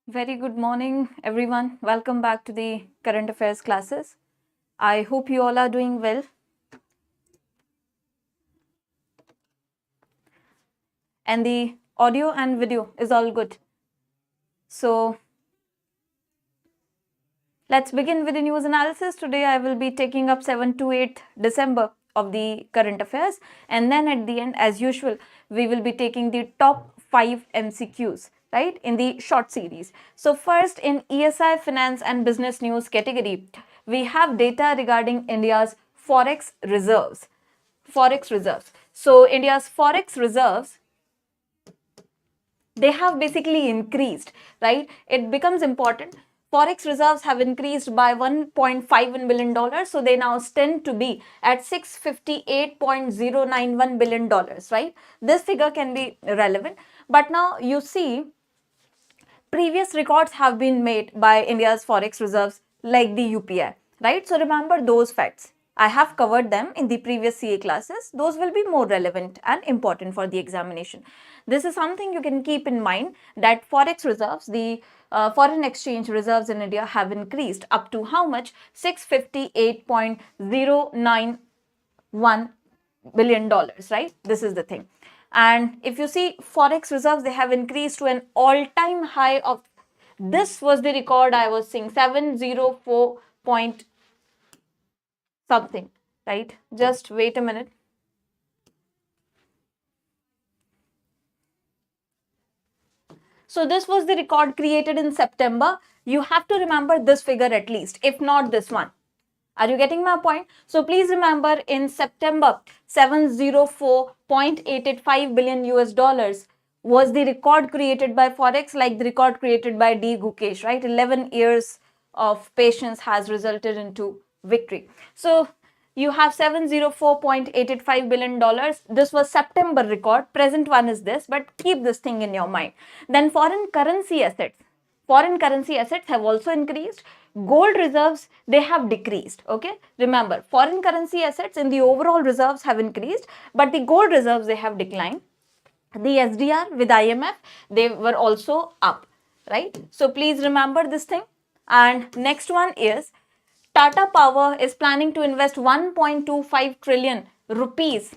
Very good morning, everyone. Welcome back to the current affairs classes. I hope you all are doing well. And the audio and video is all good. So, let's begin with the news analysis. Today, I will be taking up 7th to 8th December of the current affairs. And then at the end, as usual, we will be taking the top 5 MCQs. Right, in the short series. So first, in ESI Finance and Business News category, we have data regarding India's forex reserves. So India's forex reserves, they have basically increased, right? It becomes important. Forex reserves have increased by $1.51 billion. So they now stand to be at $658.091 billion, right? This figure can be relevant. But now you see, previous records have been made by India's forex reserves like the UPI, right? So remember those facts. I have covered them in the previous CA classes. Those will be more relevant and important for the examination. This is something you can keep in mind, that forex reserves, the foreign exchange reserves in India have increased up to how much? $658.091 billion, right? This is the thing. And if you see forex reserves, they have increased to an all-time high of, this was the record I was saying, 704 point something, right? Just wait a minute. So this was the record created in September. You have to remember this figure at least, if not this one. Are you getting my point? So please remember, in September, 704.885 billion US dollars was the record created by Forex, like the record created by D. Gukesh, right? 11 years of patience has resulted into victory. So you have $704.885 billion. This was September record. Present one is this, but keep this thing in your mind. Then foreign currency assets. Foreign currency assets have also increased. Gold reserves, they have decreased. Okay, remember, foreign currency assets in the overall reserves have increased, but the gold reserves, they have declined. The SDR with IMF, they were also up, right? So please remember this thing. And next one is, Tata Power is planning to invest 1.25 trillion rupees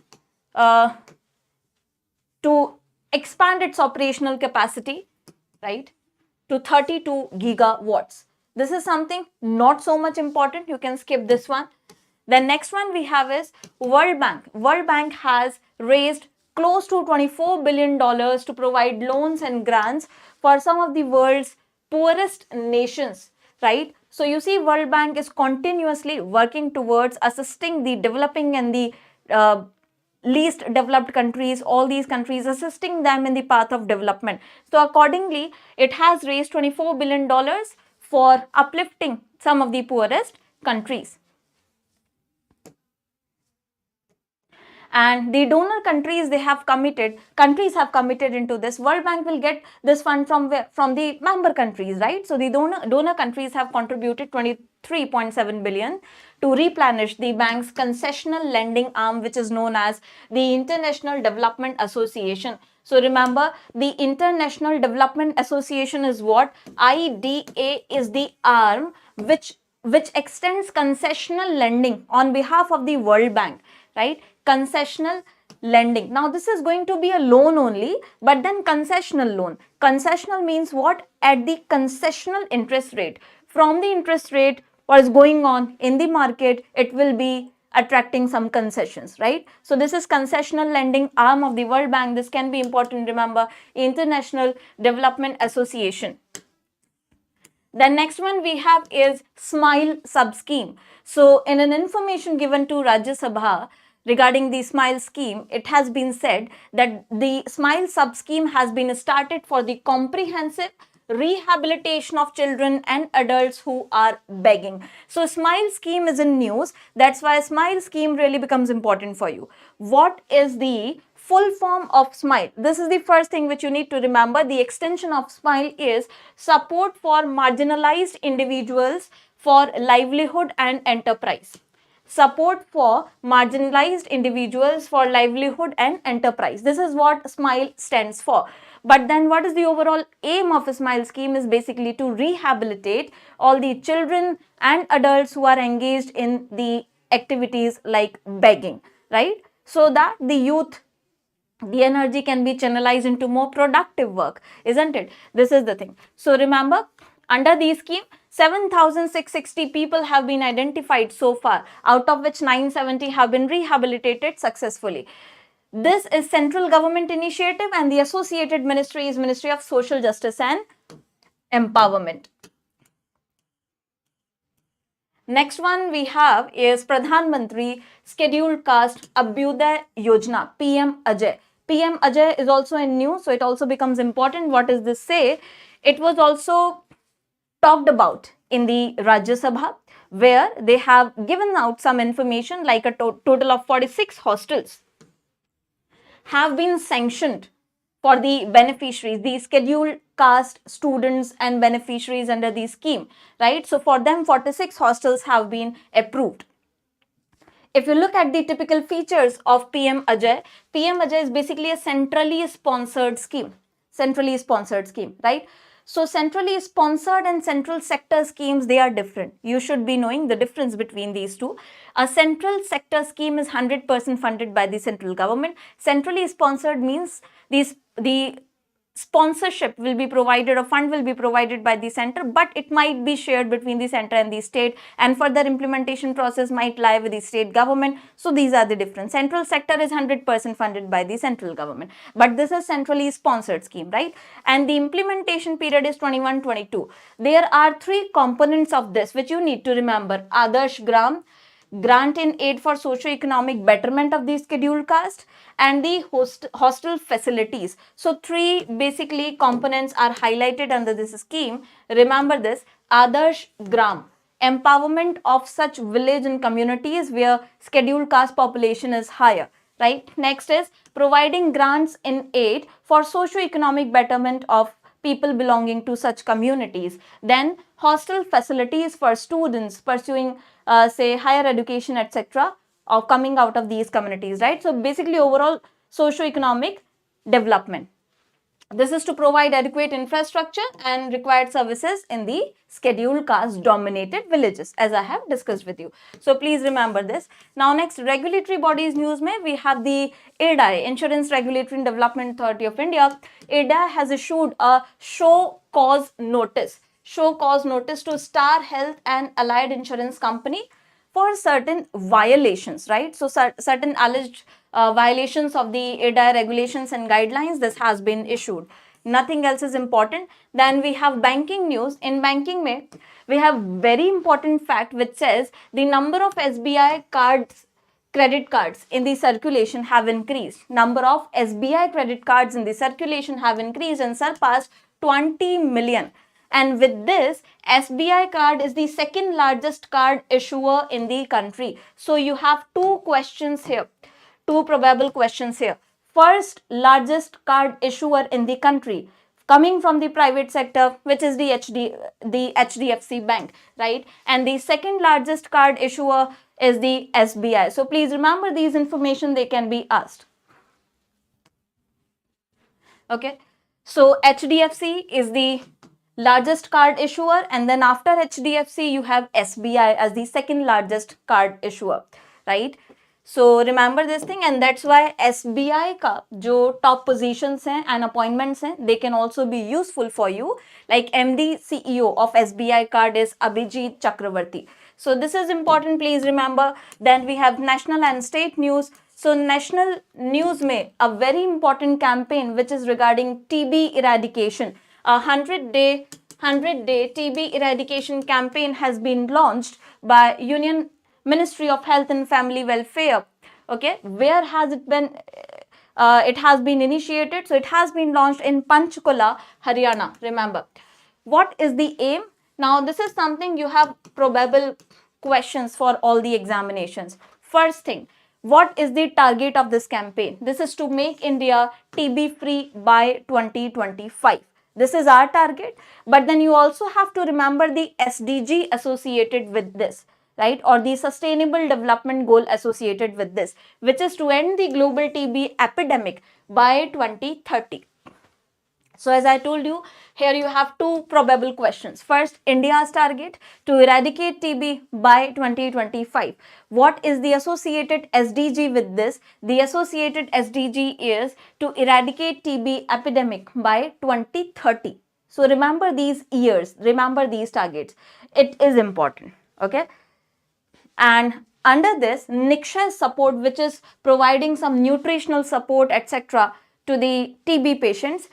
to expand its operational capacity, right, to 32 gigawatts. This is something not so much important. You can skip this one. The next one we have is World Bank. World Bank has raised close to $24 billion to provide loans and grants for some of the world's poorest nations, right? So you see, World Bank is continuously working towards assisting the developing and the least developed countries, all these countries, assisting them in the path of development. So accordingly, it has raised $24 billion for uplifting some of the poorest countries. And the donor countries, countries have committed into this. World Bank will get this fund from where? From the member countries, right? So the donor countries have contributed 23.7 billion to replenish the bank's concessional lending arm, which is known as the International Development Association. So remember, the International Development Association is what? IDA is the arm which extends concessional lending on behalf of the World Bank, right? Concessional lending. Now this is going to be a loan only, but then concessional loan. Concessional means what? At the concessional interest rate. From the interest rate, what is going on in the market, it will be attracting some concessions, right? So this is concessional lending arm of the World Bank. This can be important. Remember, International Development Association. The next one we have is Smile Sub-Scheme. So in an information given to Rajya Sabha regarding the Smile scheme, it has been said that the Smile Sub-Scheme has been started for the comprehensive rehabilitation of children and adults who are begging. So Smile scheme is in news. That's why Smile scheme really becomes important for you. What is the full form of SMILE? This is the first thing which you need to remember. The extension of SMILE is support for marginalized individuals for livelihood and enterprise. support for marginalized individuals for livelihood and enterprise. This is what SMILE stands for. But then what is the overall aim of a SMILE scheme is basically to rehabilitate all the children and adults who are engaged in the activities like begging, right? So that the youth, the energy can be channelized into more productive work, isn't it? This is the thing. So remember, under the scheme, 7,660 people have been identified so far, out of which 970 have been rehabilitated successfully. This is central government initiative, and the associated ministry is Ministry of Social Justice and Empowerment. Next one we have is Pradhan Mantri Scheduled Caste Abhyuday Yojana, PM-AJAY. PM-AJAY is also in news, so it also becomes important. What does this say? It was also talked about in the Rajya Sabha, where they have given out some information like a total of 46 hostels have been sanctioned for the beneficiaries, the scheduled caste students and beneficiaries under the scheme, right? So for them, 46 hostels have been approved. If you look at the typical features of PM-AJAY, PM-AJAY is basically a centrally sponsored scheme, right? So centrally sponsored and central sector schemes, they are different. You should be knowing the difference between these two. A central sector scheme is 100% funded by the central government. Centrally sponsored means the sponsorship will be provided, or fund will be provided by the center, but it might be shared between the center and the state, and further implementation process might lie with the state government. So these are the difference. Central sector is 100% funded by the central government, but this is centrally sponsored scheme, right? And the implementation period is 21-22. There are three components of this which you need to remember. Adarsh Gram, grant in aid for socio-economic betterment of the scheduled caste, and the hostel facilities. So three basically components are highlighted under this scheme. Remember this: Adarsh Gram, empowerment of such village and communities where scheduled caste population is higher, right? Next is providing grants in aid for socio-economic betterment of people belonging to such communities. Then hostel facilities for students pursuing say higher education, etc., or coming out of these communities, right? So basically overall socio-economic development. This is to provide adequate infrastructure and required services in the scheduled caste dominated villages, as I have discussed with you. So please remember this. Now next, regulatory bodies news mein we have the IRDAI, Insurance Regulatory and Development Authority of India. IRDAI has issued a show cause notice to Star Health and Allied Insurance Company for certain violations, right? So certain alleged violations of the IRDAI regulations and guidelines, this has been issued. Nothing else is important. Then we have banking news. In banking mein, we have very important fact which says the number of SBI cards, credit cards in the circulation have increased. Number of SBI credit cards in the circulation have increased and surpassed 20 million. And with this, SBI card is the second largest card issuer in the country. So you have two questions here, two probable questions here. First largest card issuer in the country, coming from the private sector, which is the HDFC Bank, right? And the second largest card issuer is the SBI. So please remember these information, they can be asked. Okay, so HDFC is the largest card issuer, and then after HDFC you have SBI as the second largest card issuer, right? So remember this thing, and that's why SBI का जो top positions हैं and appointments हैं, they can also be useful for you. Like MD CEO of SBI card is Abhijit Chakravarti. So this is important, please remember. Then we have national and state news. So national news में a very important campaign which is regarding TB eradication. A 100-day TB eradication campaign has been launched by Union Ministry of Health and Family Welfare. Okay, where has it been? It has been initiated. So it has been launched in Panchkula, Haryana. Remember, what is the aim? Now this is something you have probable questions for all the examinations. First thing, what is the target of this campaign? This is to make India TB free by 2025. This is our target, but then you also have to remember the SDG associated with this. right, or the sustainable development goal associated with this, which is to end the global TB epidemic by 2030. So as I told you, here you have two probable questions. First, India's target to eradicate TB by 2025. What is the associated SDG with this? The associated SDG is to eradicate TB epidemic by 2030. So remember these years, remember these targets. It is important, okay? And under this, NICSHA support, which is providing some nutritional support, etc., to the TB patients,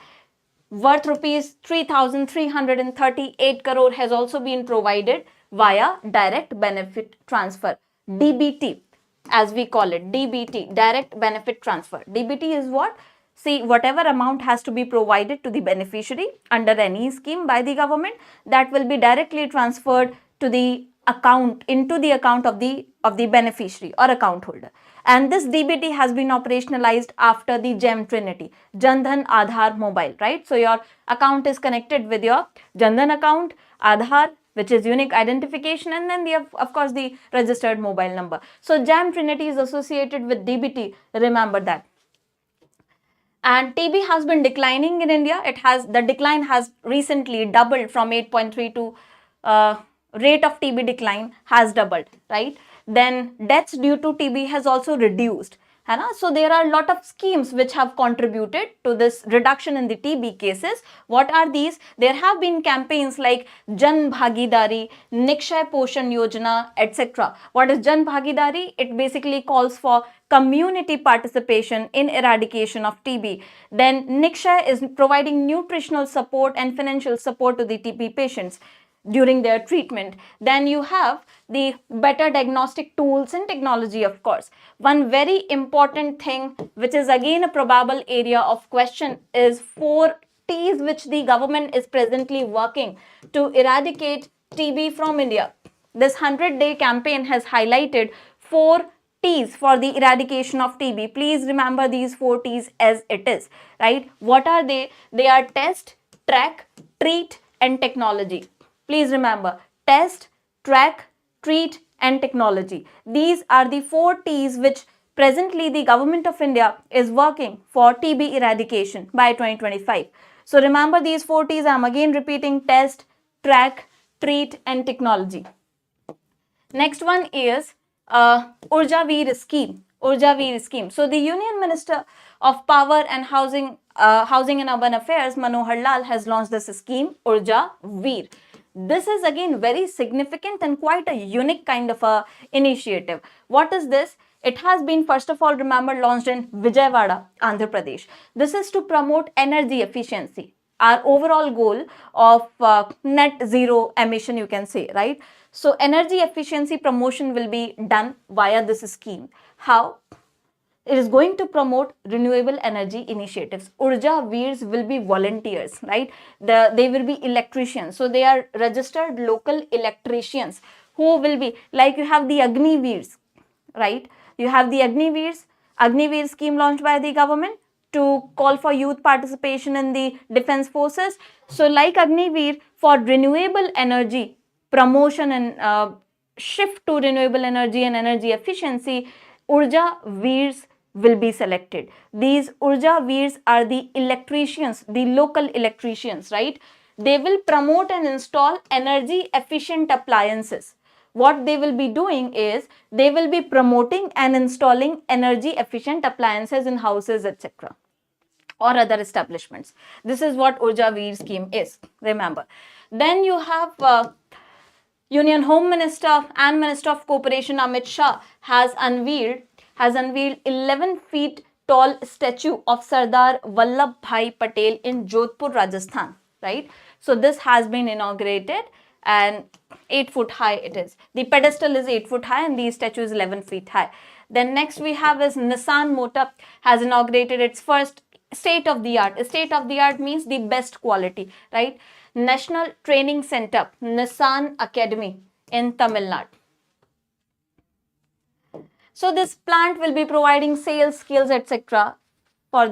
worth rupees 3,338 crore has also been provided via direct benefit transfer, DBT, as we call it, DBT, direct benefit transfer. DBT is what? See, whatever amount has to be provided to the beneficiary under any scheme by the government, that will be directly transferred to the account, into the account of the beneficiary or account holder. And this DBT has been operationalized after the GEM Trinity, Jan Dhan Aadhaar Mobile, right? So your account is connected with your Jan Dhan account, Aadhaar, which is unique identification, and then of course the registered mobile number. So GEM Trinity is associated with DBT, remember that. And TB has been declining in India. The decline has recently doubled from 8.3 to rate of TB decline has doubled, right? Then deaths due to TB has also reduced. So there are a lot of schemes which have contributed to this reduction in the TB cases. What are these? There have been campaigns like Jan Bhagidari, Nikshay Poshan Yojana, etc. What is Jan Bhagidari? It basically calls for community participation in eradication of TB. Then Nikshay is providing nutritional support and financial support to the TB patients during their treatment. Then you have the better diagnostic tools and technology, of course. One very important thing, which is again a probable area of question, is 4 T's which the government is presently working to eradicate TB from India. This 100-day campaign has highlighted 4 T's for the eradication of TB. Please remember these 4 T's as it is, right? What are they? They are test, track, treat, and technology. Please remember, test, track, treat, and technology. These are the 4 T's which presently the government of India is working for TB eradication by 2025. So remember these 4 T's. I am again repeating: test, track, treat, and technology. Next one is Urja Veer scheme. Urja Veer scheme. So the Union Minister of Power and Housing and Urban Affairs, Manohar Lal, has launched this scheme, Urja Veer. This is again very significant and quite a unique kind of a initiative. What is this? It has been, first of all, remember, launched in Vijayawada, Andhra Pradesh. This is to promote energy efficiency, our overall goal of net zero emission, you can say, right? So energy efficiency promotion will be done via this scheme. How? It is going to promote renewable energy initiatives. Urja Veers will be volunteers, right? They will be electricians. So they are registered local electricians who will be, like you have the Agni Veers, right? You have the Agni Veer scheme launched by the government to call for youth participation in the defense forces. So like Agni Veer, for renewable energy promotion and shift to renewable energy and energy efficiency, Urja Veers will be selected. These Urja Veers are the electricians, the local electricians, right? They will promote and install energy efficient appliances. What they will be doing is they will be promoting and installing energy efficient appliances in houses, etc., or other establishments. This is what Urja Veer scheme is, remember. Then you have Union Home Minister and Minister of Cooperation Amit Shah has unveiled 11 feet tall statue of Sardar Vallabhbhai Patel in Jodhpur, Rajasthan, right? So this has been inaugurated and 8 foot high it is. The pedestal is 8 foot high and the statue is 11 feet high. Then next we have is Nissan Motor has inaugurated its first state of the art. State of the art means the best quality, right? National Training Center, Nissan Academy in Tamil Nadu. So this plant will be providing sales skills, etc., for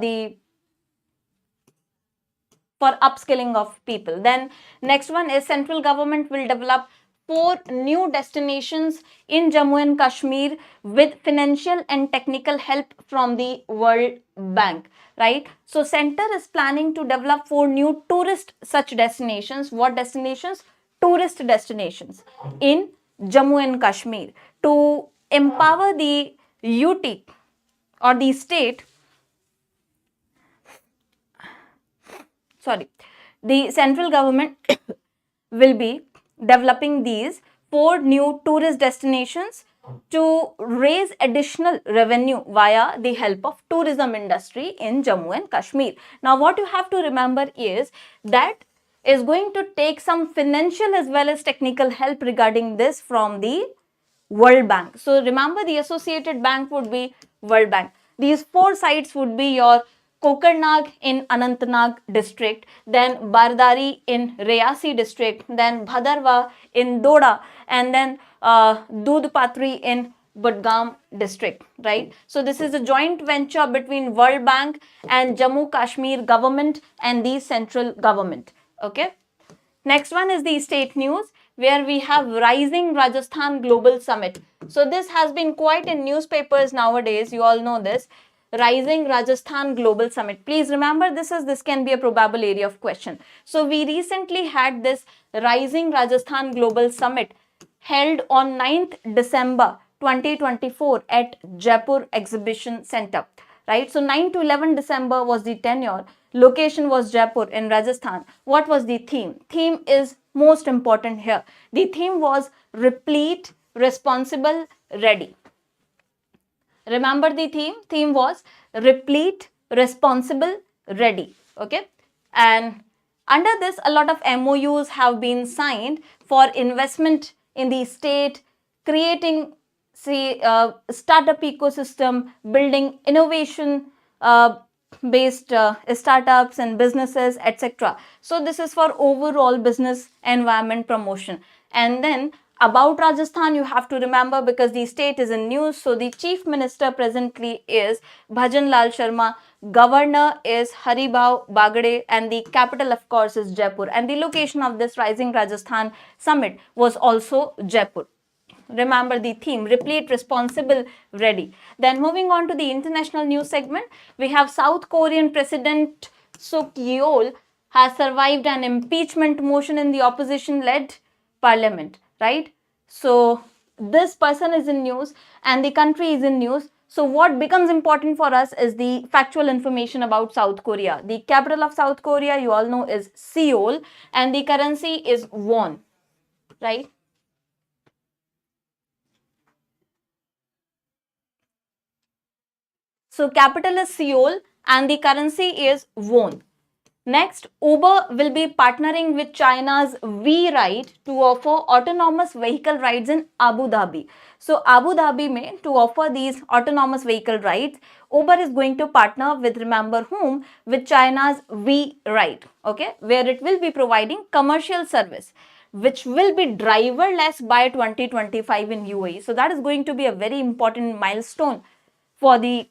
upskilling of people. Then next one is central government will develop 4 new destinations in Jammu and Kashmir with financial and technical help from the World Bank, right? So center is planning to develop 4 new tourist such destinations. What destinations? Tourist destinations in Jammu and Kashmir to empower the UT or the state, sorry, the central government will be developing these 4 new tourist destinations to raise additional revenue via the help of tourism industry in Jammu and Kashmir. Now what you have to remember is that is going to take some financial as well as technical help regarding this from the World Bank. So remember, the associated bank would be World Bank. These 4 sites would be your Kokarnag in Anantnag district, then Bardari in Rayasi district, then Bhadarwa in Doda, and then Dudhpatri in Budgam district, right? So this is a joint venture between World Bank and Jammu Kashmir government and the central government, okay? Next one is the state news, where we have Rising Rajasthan Global Summit. So this has been quite in newspapers nowadays. You all know this. Rising Rajasthan Global Summit. Please remember, this can be a probable area of question. So we recently had this Rising Rajasthan Global Summit held on 9th December 2024 at Jaipur Exhibition Center, right? So 9 to 11 December was the tenure. Location was Jaipur in Rajasthan. What was the theme? Theme is most important here. The theme was replete, responsible, ready. Remember the theme? Theme was replete, responsible, ready. Okay. And under this, a lot of MOUs have been signed for investment in the state, creating startup ecosystem, building innovation based startups and businesses, etc. So this is for overall business environment promotion. And then about Rajasthan, you have to remember, because the state is in news. So the chief minister presently is Bhajan Lal Sharma, governor is Haribhav Bagade, and the capital of course is Jaipur. And the location of this Rising Rajasthan Summit was also Jaipur. Remember the theme, replete, responsible, ready. Then moving on to the international news segment, we have South Korean President Suk Yeol has survived an impeachment motion in the opposition-led parliament, right? So this person is in news and the country is in news. So what becomes important for us is the factual information about South Korea. The capital of South Korea, you all know, is Seoul, and the currency is won, right? So capital is Seoul and the currency is won. Next, Uber will be partnering with China's V-Ride to offer autonomous vehicle rides in Abu Dhabi. So Abu Dhabi mein, to offer these autonomous vehicle rides, Uber is going to partner with, remember whom? With China's V-Ride, okay, where it will be providing commercial service, which will be driverless by 2025 in UAE. So that is going to be a very important milestone for the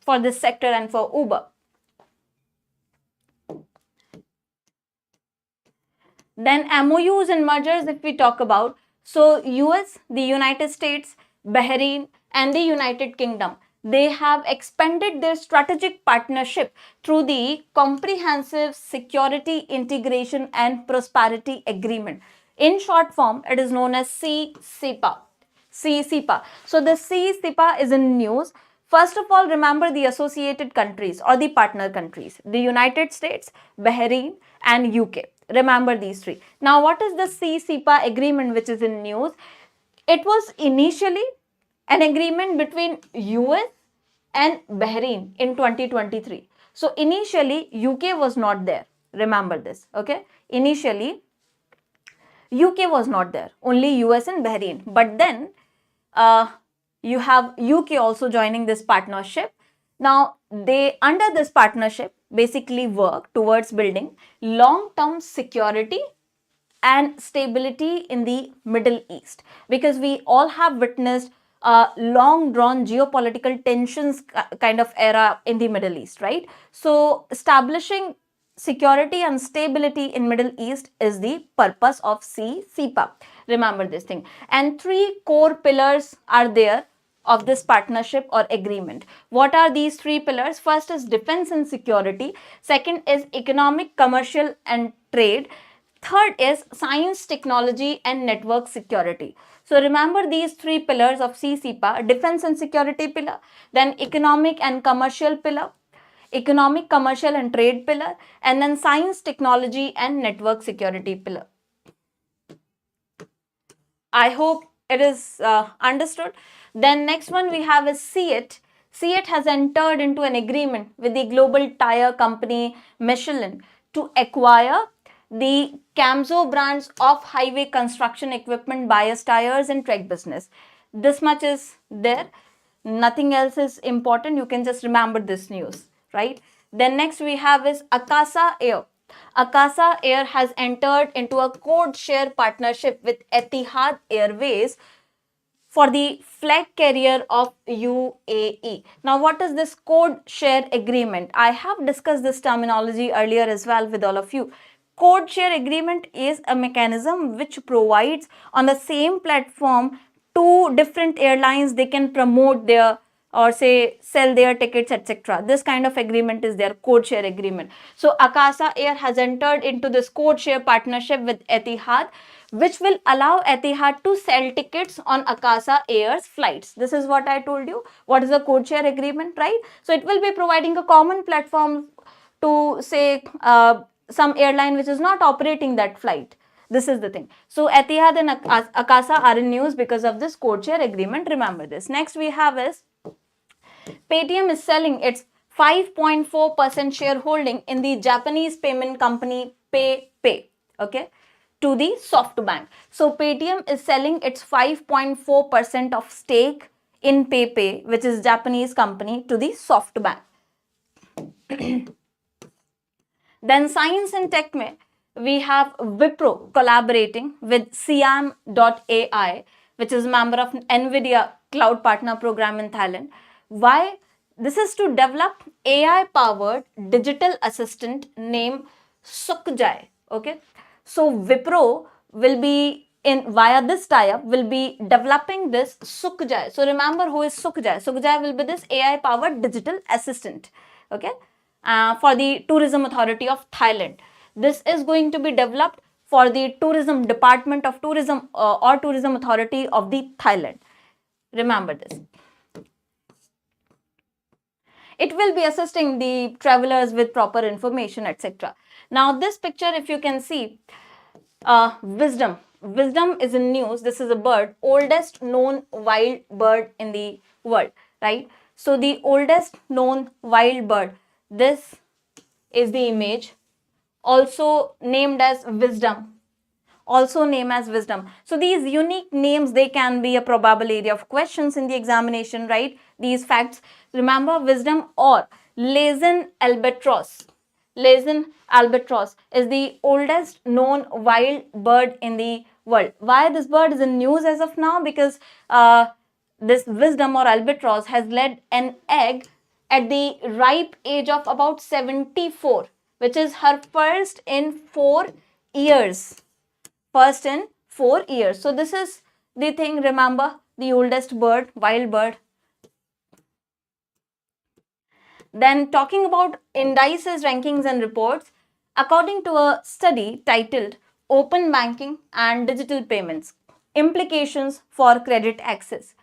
for this sector and for Uber. Then MOUs and mergers, if we talk about, so US, the United States, Bahrain, and the United Kingdom, they have expanded their strategic partnership through the Comprehensive Security Integration and Prosperity Agreement. In short form, it is known as CCPA. CCPA. So the CCPA is in news. First of all, remember the associated countries or the partner countries, the United States, Bahrain, and UK. Remember these three. Now, what is the CCPA agreement which is in news? It was initially an agreement between US and Bahrain in 2023. So, initially, UK was not there. Remember this, okay? Initially, UK was not there, only US and Bahrain. But then, you have UK also joining this partnership. Now, they under this partnership basically work towards building long-term security and stability in the Middle East, because we all have witnessed long-drawn geopolitical tensions kind of era in the Middle East, right? So, establishing security and stability in Middle East is the purpose of CCPA. Remember this thing. And 3 core pillars are there of this partnership or agreement. What are these 3 pillars? First is defense and security. Second is economic, commercial and trade. Third is science, technology and network security. So remember these 3 pillars of CCPA: defense and security pillar, then economic and commercial pillar, economic, commercial and trade pillar, and then science, technology and network security pillar. I hope it is understood. Then next one we have is SEAT. SEAT has entered into an agreement with the global tire company Michelin to acquire the Camso brands of highway construction equipment, bias tires and truck business. This much is there. Nothing else is important. You can just remember this news, right? Then next we have is Akasa Air. Akasa Air has entered into a code share partnership with Etihad Airways for the flag carrier of UAE. Now, what is this code share agreement? I have discussed this terminology earlier as well with all of you. Code share agreement is a mechanism which provides on the same platform 2 different airlines, they can promote their or say sell their tickets, etc. This kind of agreement is their code share agreement. So Akasa Air has entered into this code share partnership with Etihad, which will allow Etihad to sell tickets on Akasa Air's flights. This is what I told you. What is a code share agreement, right? So it will be providing a common platform to say some airline which is not operating that flight. This is the thing. So Etihad and Akasa are in news because of this code share agreement. Remember this. Next we have is Paytm is selling its 5.4% shareholding in the Japanese payment company Pay, okay, to the SoftBank. So Paytm is selling its 5.4% of stake in Pay, which is Japanese company, to the SoftBank. Then science and tech mein, we have Wipro collaborating with Siam.ai, which is a member of NVIDIA Cloud Partner Program in Thailand. Why? This is to develop AI-powered digital assistant named Sukhjai. Okay. So Wipro will be via this tie-up will be developing this Sukhjai. So remember who is Sukhjai. Sukhjai will be this AI-powered digital assistant. Okay. For the Tourism Authority of Thailand. This is going to be developed for the Tourism Department of Tourism or Tourism Authority of the Thailand. Remember this. It will be assisting the travelers with proper information, etc. Now this picture, if you can see, wisdom. Wisdom is in news. This is a bird, oldest known wild bird in the world, right? So the oldest known wild bird, this is the image, also named as wisdom. Also named as wisdom. So these unique names, they can be a probable area of questions in the examination, right? These facts. Remember wisdom or Lazen albatross. Lazen albatross is the oldest known wild bird in the world. Why this bird is in news as of now? Because this wisdom or albatross has laid an egg at the ripe age of about 74, which is her first in 4 years. First in 4 years. So this is the thing, remember, the oldest bird, wild bird. Then talking about indices, rankings and reports, according to a study titled Open Banking and Digital Payments, Implications for Credit Access,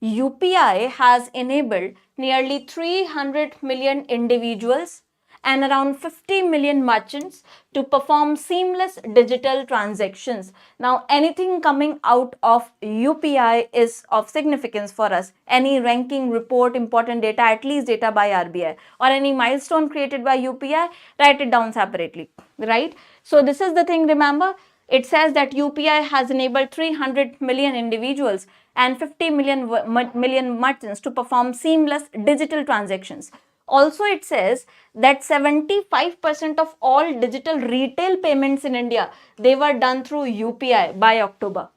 UPI has enabled nearly 300 million individuals and around 50 million merchants to perform seamless digital transactions. Now, anything coming out of UPI is of significance for us. Any ranking, report, important data, at least data by RBI, or any milestone created by UPI, write it down separately, right? So, this is the thing, remember, it says that UPI has enabled 300 million individuals and 50 million merchants to perform seamless digital transactions. Also, it says that 75% of all digital retail payments in India, they were done through UPI by October.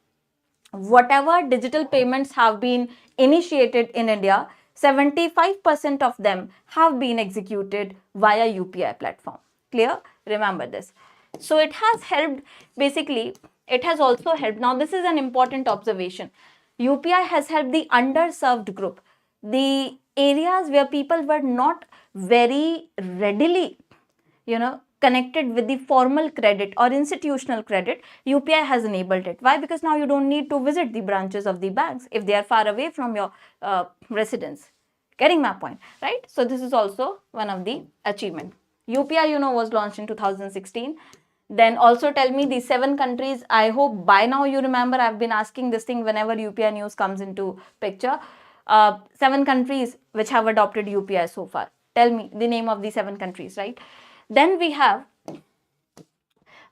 Whatever digital payments have been initiated in India, 75% of them have been executed via UPI platform. Clear? Remember this. So it has helped, basically, it has also helped. Now, this is an important observation. UPI has helped the underserved group, the areas where people were not very readily, connected with the formal credit or institutional credit. UPI has enabled it. Why? Because now you don't need to visit the branches of the banks if they are far away from your residence. Getting my point, right? So this is also one of the achievement. UPI, was launched in 2016. Then also tell me the 7 countries. I hope by now you remember, I've been asking this thing whenever UPI news comes into picture. 7 countries which have adopted UPI so far. Tell me the name of the 7 countries, right? Then we have,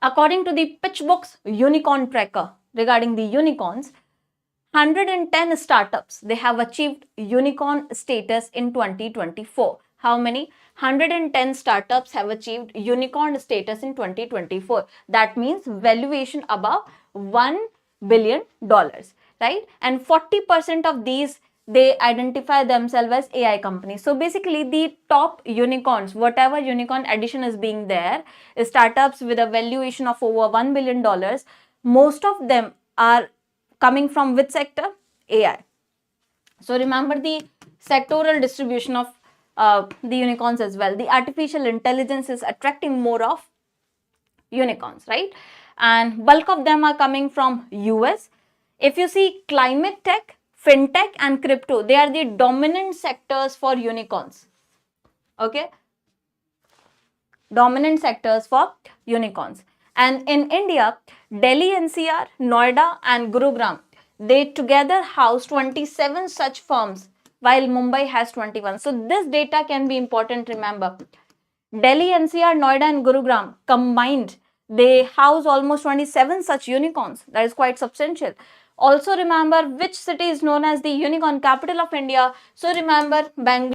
according to the PitchBook's unicorn tracker regarding the unicorns, 110 startups, they have achieved unicorn status in 2024. How many? 110 startups have achieved unicorn status in 2024. That means valuation above $1 billion, right? And 40% of these, they identify themselves as AI companies. So basically the top unicorns, whatever unicorn addition is being there, is startups with a valuation of over $1 billion. Most of them are coming from which sector? AI. So remember the sectoral distribution of the unicorns as well. The artificial intelligence is attracting more of unicorns, right? And bulk of them are coming from US. If you see climate tech, fintech and crypto, they are the dominant sectors for unicorns. Okay? Dominant sectors for unicorns. And in India, Delhi NCR, Noida and Gurugram, they together house 27 such firms, while Mumbai has 21. So this data can be important, remember. Delhi NCR, Noida and Gurugram combined, they house almost 27 such unicorns. That is quite substantial. Also remember which city is known as the unicorn capital of India. So remember Bangalore.